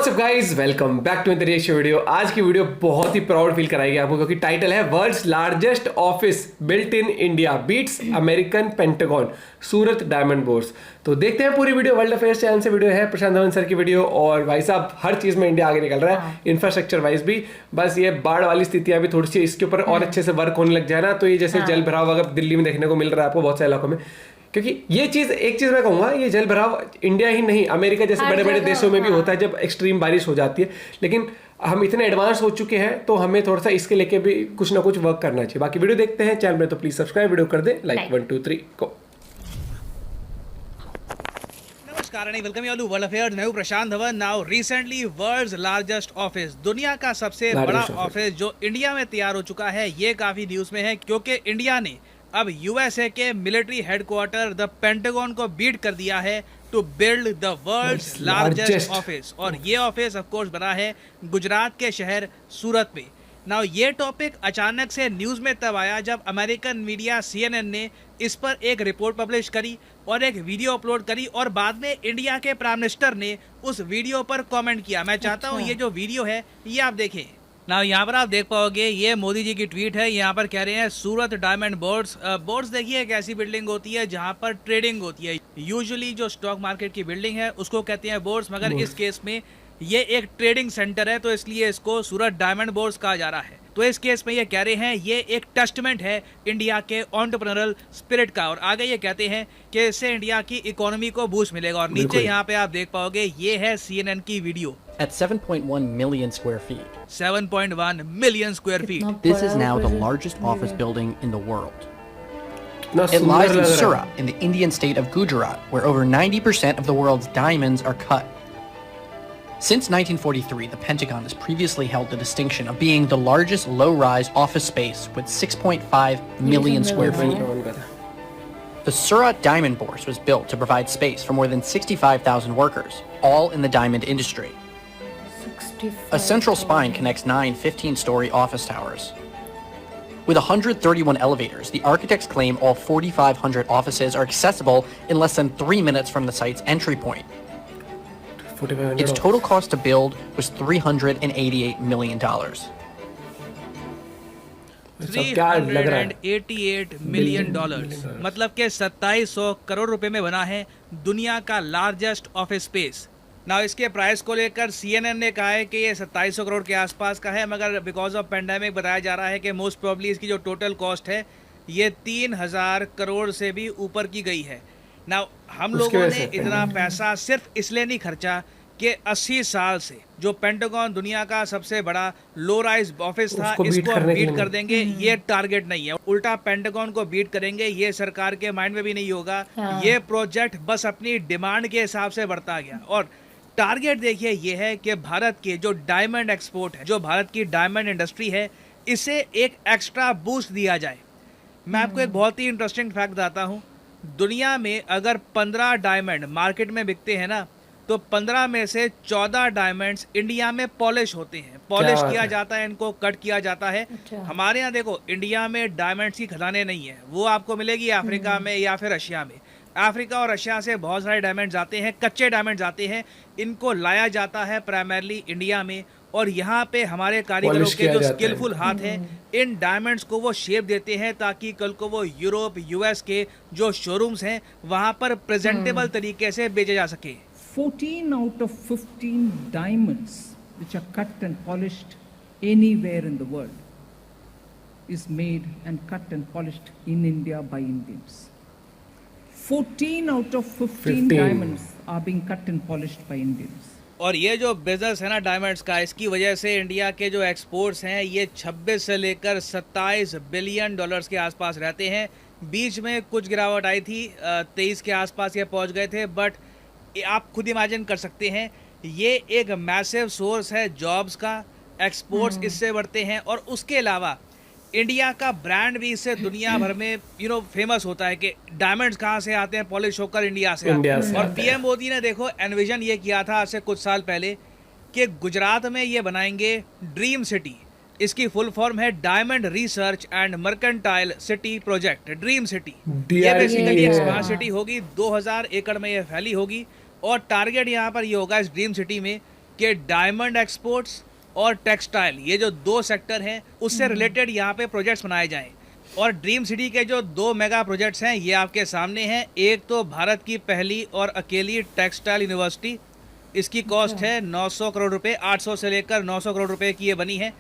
What's up guys, welcome back to the reaction video. आज की video बहुत ही proud feel कराएगी आपको, क्योंकि टाइटल है world's largest office built in India beats American Pentagon, Surat diamond bourse. तो देखते हैं पूरी वीडियो। वर्ल्ड अफेयर्स चैनल से वीडियो है, प्रशांत धवन सर की वीडियो। और भाई साहब हर चीज में इंडिया आगे निकल रहा है, इंफ्रास्ट्रक्चर वाइज भी। बस ये बाढ़ वाली स्थितियां भी थोड़ी सी इसके ऊपर और अच्छे से वर्क होने लग जाए ना, तो ये जैसे जल भराव अगर दिल्ली में देखने को मिल रहा है आपको बहुत सारे इलाकों में, क्योंकि ये चीज एक चीज मैं कहूंगा, ये जल भराव इंडिया ही नहीं अमेरिका जैसे बड़े बड़े देशों में भी होता है जब एक्सट्रीम बारिश हो जाती है। लेकिन हम इतने एडवांस हो चुके हैं तो हमें थोड़ा सा इसके लेके भी कुछ ना कुछ वर्क करना चाहिए। बाकी वीडियो देखते हैं चैनल में, तो प्लीज सब्सक्राइब, वीडियो कर दे लाइक 1 2 3 गो। नमस्कार and welcome you to world affairs. मैं हूं Prashant Dhawan. Now recently world's largest office, दुनिया का सबसे बड़ा ऑफिस जो इंडिया में तैयार हो चुका है, ये काफी न्यूज में है क्योंकि इंडिया ने अब यूएसए के मिलिट्री हेडक्वार्टर द पेंटागन को बीट कर दिया है to build the world's largest office. और ये ऑफिस ऑफ कोर्स बना है गुजरात के शहर सूरत में। नाउ ये टॉपिक अचानक से न्यूज में तब आया जब अमेरिकन मीडिया CNN ने इस पर एक रिपोर्ट पब्लिश करी और एक वीडियो अपलोड करी, और बाद में इंडिया के प्राइम मिनिस्टर ने उस वीडियो पर कमेंट किया। मैं चाहता हूँ ये जो वीडियो है ये आप देखें। ना यहाँ पर आप देख पाओगे, ये मोदी जी की ट्वीट है। यहाँ पर कह रहे हैं सूरत डायमंड बोर्ड्स। बोर्ड्स देखिए एक ऐसी बिल्डिंग होती है जहाँ पर ट्रेडिंग होती है। यूजुअली जो स्टॉक मार्केट की बिल्डिंग है उसको कहते हैं बोर्ड्स, मगर इस केस में ये एक ट्रेडिंग सेंटर है तो इसलिए इसको सूरत डायमंड बोर्ड्स कहा जा रहा है। तो इस केस में ये कह रहे हैं ये एक टेस्टमेंट है इंडिया के एंटरप्रेन्योरल स्पिरिट का, और आगे ये कहते हैं कि इससे इंडिया की इकोनॉमी को बूस्ट मिलेगा। और नीचे यहाँ पे आप देख पाओगे ये है CNN की video. At 7.1 million square feet. 7.1 million square feet. This is now the largest office building in the world. It lies in Surat in the Indian state of Gujarat, where over 90% of the world's diamonds are cut. Since 1943, the Pentagon has previously held the distinction of being the largest low-rise office space with 6.5 million square feet. The Surat Diamond Bourse was built to provide space for more than 65,000 workers, all in the diamond industry. A central spine connects 9 15-story office towers. With 131 elevators, the architects claim all 4,500 offices are accessible in less than 3 minutes from the site's entry point. Its total cost to build was $388 million. $388 million, मतलब के 2700 करोड़ रुपए में बना है दुनिया का largest office space. ना इसके प्राइस को लेकर CNN ने कहा है कि ये 2700 करोड़ के आसपास का है, मगर बिकॉज ऑफ पेंडेमिक बताया जा रहा है कि मोस्ट प्रोबेबली इसकी जो टोटल कॉस्ट है ये 3000 करोड़ से भी ऊपर की गई है। ना हम लोगों ने इतना पैसा सिर्फ इसलिए नहीं खर्चा कि 80 साल से जो पेंटागन दुनिया का सबसे बड़ा लो राइज ऑफिस था, इसको बीट कर देंगे, ये टारगेट नहीं है। उल्टा पेंटागन को बीट करेंगे, ये सरकार के माइंड में भी नहीं होगा। ये प्रोजेक्ट बस अपनी डिमांड के हिसाब से बढ़ता गया। और टारगेट देखिए ये है कि भारत के जो डायमंड एक्सपोर्ट है, जो भारत की डायमंड इंडस्ट्री है, इसे एक एक्स्ट्रा बूस्ट दिया जाए। मैं आपको एक बहुत ही इंटरेस्टिंग फैक्ट बताता हूँ। दुनिया में अगर 15 डायमंड मार्केट में बिकते हैं ना, तो 15 में से 14 डायमंड्स इंडिया में पॉलिश होते हैं। पॉलिश किया जाता है, इनको कट किया जाता है। हमारे यहाँ देखो इंडिया में डायमंड्स की खदानें नहीं है, वो आपको मिलेगी अफ्रीका में या फिर रशिया में। अफ्रीका और रशिया से बहुत सारे डायमंड्स आते हैं, कच्चे डायमंड्स आते हैं, इनको लाया जाता है प्राइमरली इंडिया में। और यहाँ पे हमारे कारीगरों के जो स्किलफुल हाथ हैं, इन डायमंड्स को वो शेप देते हैं ताकि कल को वो यूरोप US के जो शोरूम्स हैं वहाँ पर प्रेजेंटेबल तरीके से बेचे जा सके। 14 out of 15 diamonds which are cut and polished anywhere in the world is made and cut and polished in India by Indians. 14 out of 15 diamonds are being cut and polished by Indians. और ये जो business है ना diamonds का, इसकी वजह से India के जो एक्सपोर्ट्स हैं ये 26 से लेकर 27 बिलियन डॉलर्स के आसपास रहते हैं। बीच में कुछ गिरावट आई थी, 23 के आसपास ये पहुंच गए थे, बट आप खुद इमेजिन कर सकते हैं ये एक मैसिव सोर्स है जॉब्स का। एक्सपोर्ट्स इससे बढ़ते हैं, और उसके अलावा इंडिया का ब्रांड भी इससे दुनिया भर में फेमस होता है कि डायमंड्स कहाँ से आते हैं, पॉलिश होकर इंडिया से आते हैं। और PM मोदी ने देखो एनविजन ये किया था आज से कुछ साल पहले कि गुजरात में ये बनाएंगे ड्रीम सिटी। इसकी फुल फॉर्म है diamond research and mercantile city project, dream city. ये बेसिकली एक स्मार्ट सिटी होगी, 2000 एकड़ में ये फैली होगी। और टारगेट यहाँ पर ये होगा इस ड्रीम सिटी में कि डायमंड एक्सपोर्ट्स और टेक्सटाइल, ये जो दो सेक्टर हैं उससे रिलेटेड यहाँ पे प्रोजेक्ट्स बनाए जाएं। और ड्रीम सिटी के जो दो मेगा प्रोजेक्ट्स हैं ये आपके सामने हैं। एक तो भारत की पहली और अकेली टेक्सटाइल यूनिवर्सिटी, इसकी कॉस्ट है 900 करोड़ रुपए, 800 से लेकर 900 करोड़ रुपए की ये बनी है।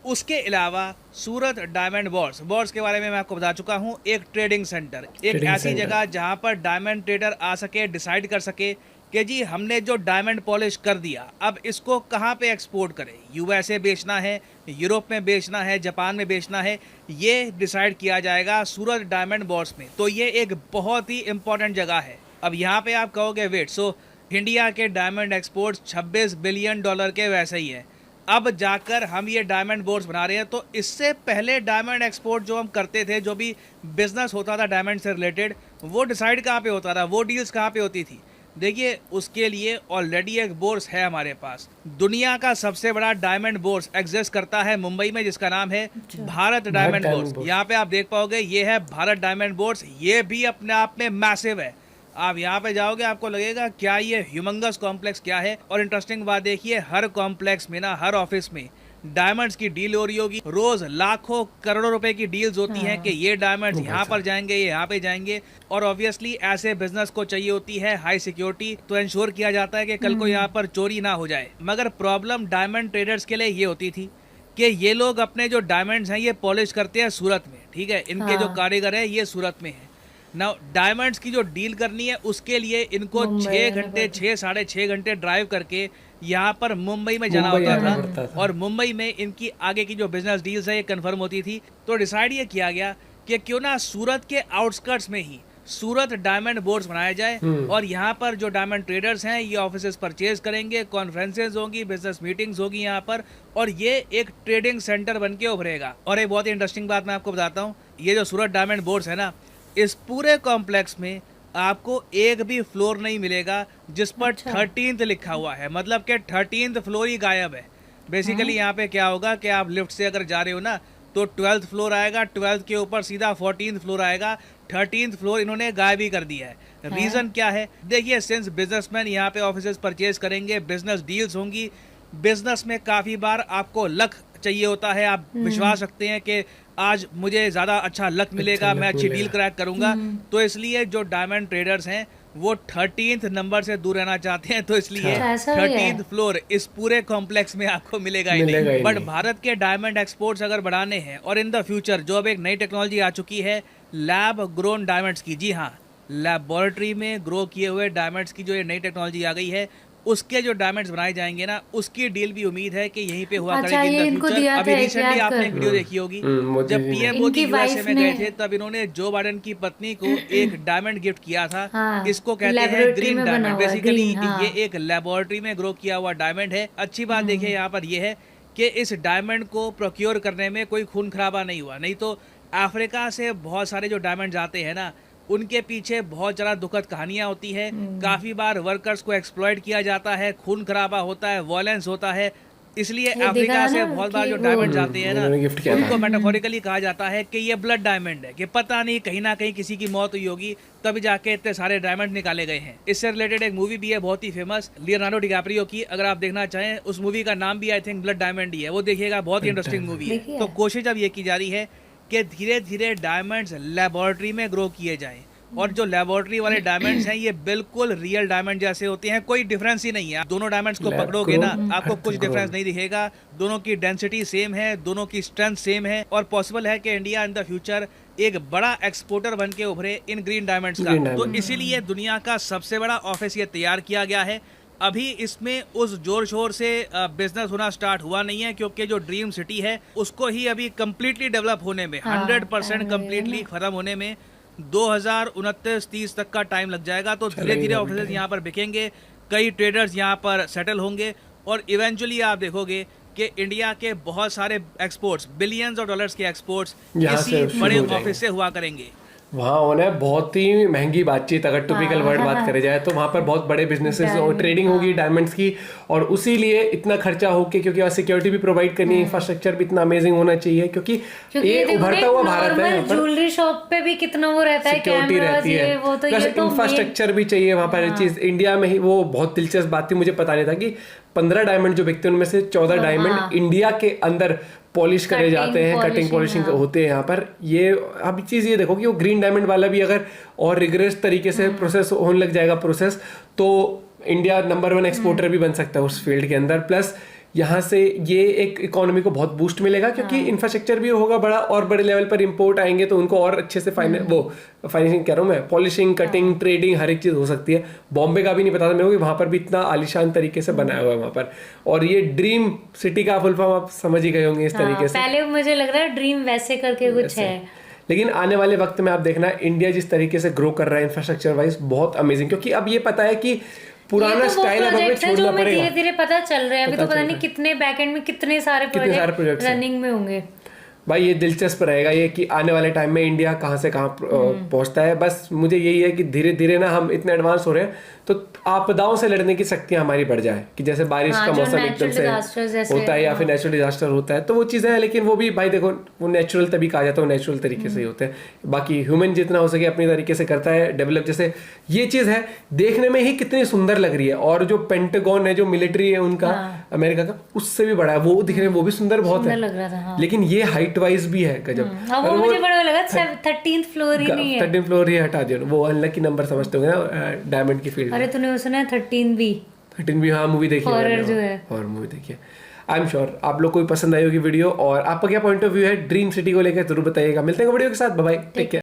उसके अलावा सूरत डायमंड बोर्ड्स के बारे में मैं आपको बता चुका हूँ, एक ट्रेडिंग सेंटर, एक ऐसी जगह जहाँ पर डायमंड ट्रेडर आ सके, डिसाइड कर सके कि जी हमने जो डायमंड पॉलिश कर दिया अब इसको कहाँ पे एक्सपोर्ट करें, यूएसए बेचना है, यूरोप में बेचना है, जापान में बेचना है, ये डिसाइड किया जाएगा सूरत डायमंड बोर्ड्स में। तो ये एक बहुत ही इंपॉर्टेंट जगह है। अब यहाँ पे आप कहोगे वेट, सो इंडिया के डायमंड एक्सपोर्ट्स 26 बिलियन डॉलर के वैसे ही है, अब जाकर हम ये डायमंड बोर्ड्स बना रहे हैं। तो इससे पहले डायमंड एक्सपोर्ट जो हम करते थे, जो भी बिजनेस होता था डायमंड से रिलेटेड, वो डिसाइड कहाँ पे होता था, वो डील्स कहाँ पे होती थी? देखिए उसके लिए ऑलरेडी एक बोर्स है हमारे पास। दुनिया का सबसे बड़ा डायमंड बोर्स एग्जिस्ट करता है मुंबई में, जिसका नाम है भारत डायमंड बोर्स। यहाँ पे आप देख पाओगे ये है भारत डायमंड बोर्स। ये भी अपने आप में मैसिव है। आप यहाँ पे जाओगे आपको लगेगा क्या ये ह्यूमंगस कॉम्प्लेक्स क्या है। और इंटरेस्टिंग बात देखिए, हर कॉम्प्लेक्स में ना, हर ऑफिस में डायमंड्स की डील हो रही होगी। रोज लाखों करोड़ों रुपए की डील्स होती हैं कि ये डायमंड्स यहाँ पर जाएंगे, ये यहाँ पे जाएंगे। और ऑब्वियसली ऐसे बिजनेस को चाहिए होती है हाई सिक्योरिटी, तो इंश्योर किया जाता है कि कल को यहाँ पर चोरी ना हो जाए। मगर प्रॉब्लम डायमंड ट्रेडर्स के लिए ये होती थी कि ये लोग अपने जो डायमंड्स हैं ये पॉलिश करते हैं सूरत में, ठीक है, इनके जो कारीगर है ये सूरत में है। नाउ डायमंड्स की जो डील करनी है उसके लिए इनको 6 घंटे 6-6.5 घंटे ड्राइव करके यहाँ पर मुंबई में जाना होता था। और मुंबई में इनकी आगे की जो बिजनेस डील्स है ये कंफर्म होती थी। तो डिसाइड ये किया गया कि क्यों ना सूरत के आउटस्कर्ट्स में ही सूरत डायमंड बोर्ड्स बनाया जाए। और यहाँ पर जो डायमंड ट्रेडर्स हैं ये ऑफिसेज परचेज करेंगे, कॉन्फ्रेंसेज होंगी, बिजनेस मीटिंग्स होगी यहाँ पर, और ये एक ट्रेडिंग सेंटर बन के उभरेगा। और एक बहुत ही इंटरेस्टिंग बात मैं आपको बताता हूँ, ये जो सूरत डायमंड बोर्ड्स है ना, इस पूरे कॉम्प्लेक्स में आपको एक भी फ्लोर नहीं मिलेगा जिस पर 13th लिखा हुआ है, मतलब कि 13th फ्लोर ही गायब है। बेसिकली यहाँ पे क्या होगा कि आप लिफ्ट से अगर जा रहे हो ना तो 12th फ्लोर आएगा, 12th के ऊपर सीधा 14th फ्लोर आएगा, 13th फ्लोर इन्होंने गायब ही कर दिया है। रीजन क्या है? देखिए, सिंस बिजनेसमैन यहाँ पे ऑफिसेज परचेज करेंगे, बिजनेस डील्स होंगी, बिजनेस में काफी बार आपको लक चाहिए होता है। आप विश्वास रखते हैं कि आज मुझे ज्यादा अच्छा लक मिलेगा, मैं अच्छी डील क्रैक करूंगा। तो इसलिए जो डायमंड ट्रेडर्स हैं वो 13th नंबर से दूर रहना चाहते हैं, तो इसलिए 13th फ्लोर इस पूरे कॉम्प्लेक्स में आपको मिलेगा ही नहीं। बट भारत के डायमंड एक्सपोर्ट्स अगर बढ़ाने हैं, और इन द फ्यूचर जो अब एक नई टेक्नोलॉजी आ चुकी है लैब ग्रोन डायमंड्स की, जी हाँ, लैबोरेटरी में ग्रो किए हुए डायमंड्स की जो ये नई टेक्नोलॉजी आ गई है, उसके जो डायमंड्स बनाए जाएंगे ना, उसकी डील भी उम्मीद है कि यहीं पे हुआ करेगी इन द फ्यूचर। अभी रिसेंटली आपने एक वीडियो देखी होगी, जब पीएम मोदी यूएसए में गए थे तब इन्होंने जो बाइडेन की पत्नी को एक डायमंड गिफ्ट किया था। इसको कहते हैं ग्रीन डायमंड। बेसिकली ये एक लेबोरेटरी में ग्रो किया हुआ डायमंड है। अच्छी बात देखिए यहाँ पर ये है कि इस डायमंड को प्रोक्योर करने में कोई खून खराबा नहीं हुआ। नहीं तो अफ्रीका से बहुत सारे जो डायमंड आते हैं ना, उनके पीछे बहुत ज़्यादा दुखद कहानियां होती है। काफ़ी बार वर्कर्स को एक्सप्लॉइट किया जाता है, खून खराबा होता है, वायलेंस होता है। इसलिए अफ्रीका से बहुत बार जो डायमंड जाते हैं ना, उनको मेटाफोरिकली कहा जाता है कि ये ब्लड डायमंड है, कि पता नहीं कहीं ना कहीं किसी की मौत हुई होगी तभी जाके इतने सारे डायमंड निकाले गए हैं। इससे रिलेटेड एक मूवी भी है बहुत ही फेमस, लियोनार्डो डिकैप्रियो की, अगर आप देखना चाहें उस मूवी का नाम भी आई थिंक ब्लड डायमंड ही है, वो देखिएगा, बहुत ही इंटरेस्टिंग मूवी है। तो कोशिश अब ये की जा रही है कि धीरे धीरे डायमंड्स लेबोरेटरी में ग्रो किए जाएं। और जो लेबोरेटरी वाले डायमंड्स हैं ये बिल्कुल रियल डायमंड जैसे होते हैं, कोई डिफरेंस ही नहीं है। दोनों डायमंड्स को पकड़ोगे ना, आपको कुछ डिफरेंस नहीं दिखेगा। दोनों की डेंसिटी सेम है, दोनों की स्ट्रेंथ सेम है, और पॉसिबल है कि इंडिया इन द फ्यूचर एक बड़ा एक्सपोर्टर बन के उभरे इन ग्रीन डायमंड्स का। तो इसीलिए दुनिया का सबसे बड़ा ऑफिस ये तैयार किया गया है। अभी इसमें उस जोर शोर से बिजनेस होना स्टार्ट हुआ नहीं है, क्योंकि जो ड्रीम सिटी है उसको ही अभी कम्प्लीटली डेवलप होने में, 100% कम्प्लीटली खत्म होने में 2029-30 तक का टाइम लग जाएगा। तो धीरे धीरे ऑफिसेज यहाँ पर बिकेंगे, कई ट्रेडर्स यहाँ पर सेटल होंगे, और इवेंचुअली आप देखोगे कि इंडिया के बहुत सारे एक्सपोर्ट्स, बिलियंस ऑफ डॉलर्स के एक्सपोर्ट्स इसी बड़े ऑफिस से हुआ करेंगे। वहाँ होना है बहुत ही महंगी बातचीत, अगर टिपिकल वर्ड बात करे जाए तो वहाँ पर बहुत बड़े बिजनेसेस और ट्रेडिंग होगी डायमंड्स की, और उसी लिए इतना खर्चा होके, क्योंकि वहाँ सिक्योरिटी भी प्रोवाइड करनी है, इंफ्रास्ट्रक्चर भी इतना अमेजिंग होना चाहिए, क्योंकि ये उभरता हुआ भारत है, यहाँ पर ज्वेलरी शॉप पे भी कितना वो रहता है, सिक्योरिटी रहती है, प्लस इंफ्रास्ट्रक्चर भी चाहिए वहाँ पर। चीज इंडिया में ही वो बहुत दिलचस्प बात थी, मुझे पता नहीं था कि 15 डायमंड जो बिकते हैं उनमें से 14 डायमंड इंडिया के अंदर पॉलिश करे जाते हैं, कटिंग पॉलिशिंग होते हैं यहाँ पर। ये अब चीज़ ये देखो कि वो ग्रीन डायमंड वाला भी अगर और रिगरस तरीके से प्रोसेस होने लग जाएगा प्रोसेस, तो इंडिया नंबर 1 एक्सपोर्टर भी बन सकता है उस फील्ड के अंदर। प्लस यहाँ से ये एक इकोनॉमी को बहुत बूस्ट मिलेगा, क्योंकि इंफ्रास्ट्रक्चर भी होगा बड़ा, और बड़े लेवल पर इंपोर्ट आएंगे तो उनको और अच्छे से फाइनेंसिंग कह रहा हूँ मैं, पॉलिशिंग, कटिंग, ट्रेडिंग, हर एक चीज़ हो सकती है। बॉम्बे का भी नहीं पता था मेरे को कि वहाँ पर भी इतना आलिशान तरीके से बनाया हुआ है वहाँ पर, और ये ड्रीम सिटी का फुल फॉर्म आप समझ ही गए होंगे इस तरीके से। पहले मुझे लग रहा है ड्रीम वैसे करके कुछ है, लेकिन आने वाले वक्त में आप देखना इंडिया जिस तरीके से ग्रो कर रहा है इंफ्रास्ट्रक्चर वाइज, बहुत अमेजिंग, क्योंकि अब ये पता है कि पुराना स्टाइल अब हमें छोड़ना पड़ेगा। धीरे धीरे पता चल रहा है, अभी तो पता नहीं कितने बैकएंड में कितने सारे प्रोजेक्ट रनिंग में होंगे। भाई ये दिलचस्प रहेगा ये कि आने वाले टाइम में इंडिया कहाँ से कहाँ पहुंचता है। बस मुझे यही है कि धीरे धीरे ना हम इतने एडवांस हो रहे हैं तो आपदाओं से लड़ने की शक्तियां हमारी बढ़ जाए, कि जैसे बारिश का मौसम एकदम से होता है या फिर नेचुरल डिजास्टर होता है, तो वो चीज़ें हैं। लेकिन वो भी भाई देखो, वो नेचुरल तभी कहा जाता है, वो नेचुरल तरीके से ही होते हैं। बाकी ह्यूमन जितना हो सके अपनी तरीके से करता है डेवलप। जैसे ये चीज़ है देखने में ही कितनी सुंदर लग रही है, और जो पेंटागन है, जो मिलिट्री है उनका अमेरिका का, उससे भी बड़ा है, वो दिखने में वो भी सुंदर बहुत है। लेकिन ये हाइट वाइज भी है गजब। वो मुझे बड़ा लगा 13th फ्लोर ही नहीं है, 13th फ्लोर ही हटा दिया, वो अनलकी नंबर समझते होंगे ना डायमंड की फील्ड। अरे तूने वो सुना है 13 भी? हाँ मूवी देखी है, हॉरर जो है, हॉरर मूवी देखी है। आई एम श्योर आप लोग को भी पसंद आई होगी वीडियो, और आपका क्या पॉइंट ऑफ व्यू है ड्रीम सिटी को लेकर जरूर बताइएगा। मिलते हैं वीडियो के साथ, बाय बाय, टेक केयर।